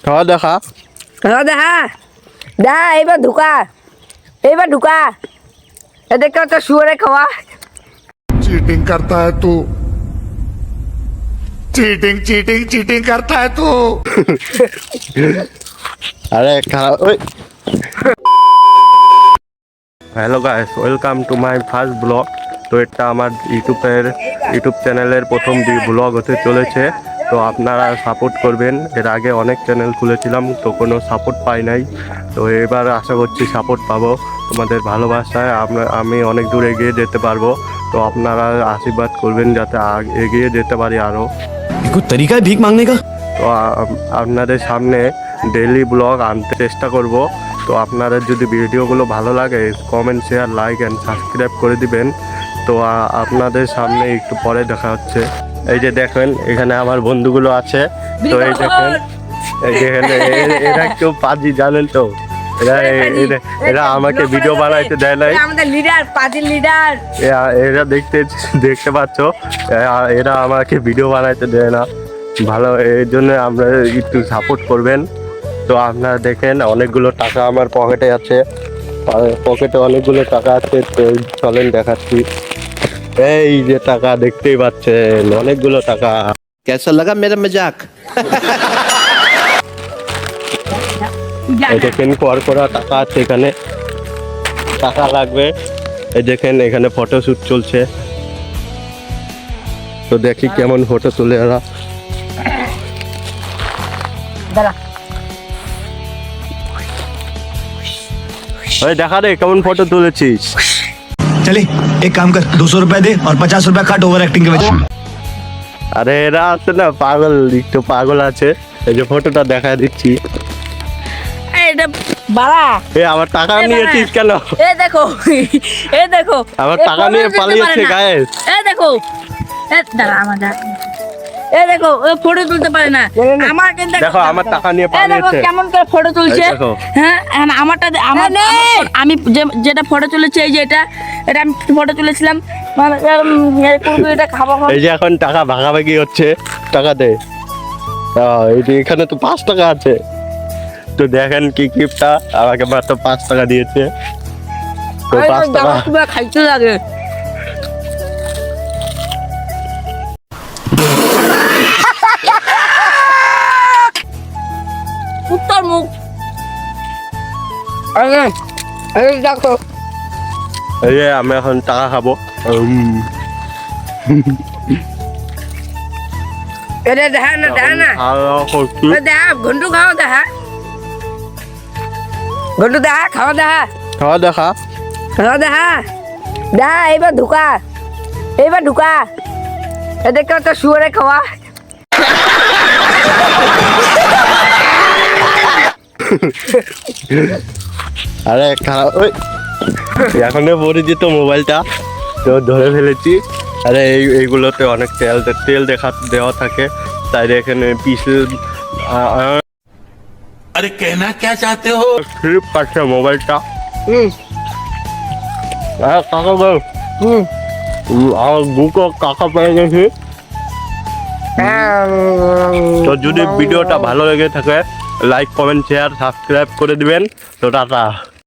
খাওয়া দেখা দেখা দেখা এইবার ঢুকা এদেরকে তো শুয়ারে খাওয়া चीटिंग करता है तू चीटिंग चीटिंग चीटिंग करता है तू আরে ওই hello guys, welcome to my first blog. তো এটা আমার ইউটিউব চ্যানেলের প্রথম ব্লগ হতে চলেছে। তো আপনারা সাপোর্ট করবেন। এর আগে অনেক চ্যানেল খুলেছিলাম, তো কোনো সাপোর্ট পাই নাই। তো এবার আশা করছি সাপোর্ট পাবো তোমাদের ভালোবাসায়। আমি অনেক দূর এগিয়ে যেতে পারবো। তো আপনারা আশীর্বাদ করবেন যাতে এগিয়ে যেতে পারি আরও। कुछ तरीका है भीख मांगने का? তো আপনাদের সামনে ডেইলি ব্লগ আনতে চেষ্টা করব। তো আপনাদের যদি ভিডিওগুলো ভালো লাগে comment, share, like and subscribe করে দিবেন। তো আপনাদের সামনে একটু পরে দেখা হচ্ছে। এই যে দেখেন এখানে আমার বন্ধুগুলো আছে। তো এই দেখেন এরা একটু পাজি, জানেন তো এরা আমাকে ভিডিও বানাইতে দেয় নাই। আমাদের লিডার পাজির লিডার এরা দেখতে পাচ্ছ, এরা আমাকে ভিডিও বানাইতে দেয় না ভালো। এই জন্য আমরা একটু সাপোর্ট করবেন। তো আপনারা দেখেন অনেকগুলো টাকা আমার পকেটে আছে, পকেটে অনেকগুলো টাকা আছে। তো চলেন দেখাচ্ছি। এই যে টাকা দেখতেই পাচ্ছেন, অনেকগুলো টাকা। कैसा लगा मेरा मजाक? এই দেখেন করা টাকা আছে, এখানে টাকা লাগবে। এই দেখেন এখানে ফটোশ্যুট চলছে। তো দেখি কেমন ফটো তোলে এরা। ওই দেখা রে কেমন ফটো তুলেছিস। चले एक काम कर 200 रुपए दे और 50 रुपए काट ओवर एक्टिंग के वजह। আরে এরা আছে না পাগল, একটু পাগল আছে। এই যে ফটোটা দেখা দিচ্ছি। এটা বাড়া আমার টাকা নিয়েছিস কেন? এ দেখো আমার টাকা নিয়ে পালিয়েছে গায়েস। দেখো দাঁড়া দেখো ফটো তুলতে পারে না। আমার কিন্তু দেখো আমার টাকা নিয়ে পালিয়েছে। কেমন করে ফটো তুলছে। হ্যাঁ আমারটা আমি যেটা ফটো তুলেছি, এই যে এটা আমি ফটো তুলেছিলাম। এটা খাবো। এই যে এখন টাকা ভাগাভাগি হচ্ছে, টাকা দে। এই যে এখানে তো 5 টাকা আছে। তো দেখেন কি কিপটা আমাকে মাত্র 5 টাকা দিয়েছে। তো 5 টাকা খাইতে লাগে। উত্তর মুখ দেখো। এই যে আমি এখন টাকা খাবো। এটা দেখা না দেখা ঘন্টু খাওয়া দেখা ঘন্টু দেখা খাওয়া দেখা দেখা এইবার ঢুকা এদেরকে তো শুয়ারে খাওয়া। আরে খারাপ ওই এখনো পরিচিত মোবাইলটা তো ধরে ফেলেছি। আরে এইগুলোতে অনেক তেল দেওয়া থাকে, তাই এখানে পিসে। अरे कहना क्या चाहते हो? স্লিপ কাটছে মোবাইলটা। কাকা বল আমার বুকও কাকা পেয়ে গেছি। তো যদি ভিডিওটা ভালো লেগে থাকে লাইক, কমেন্ট, শেয়ার, সাবস্ক্রাইব করে দিবেন। তো টাটা।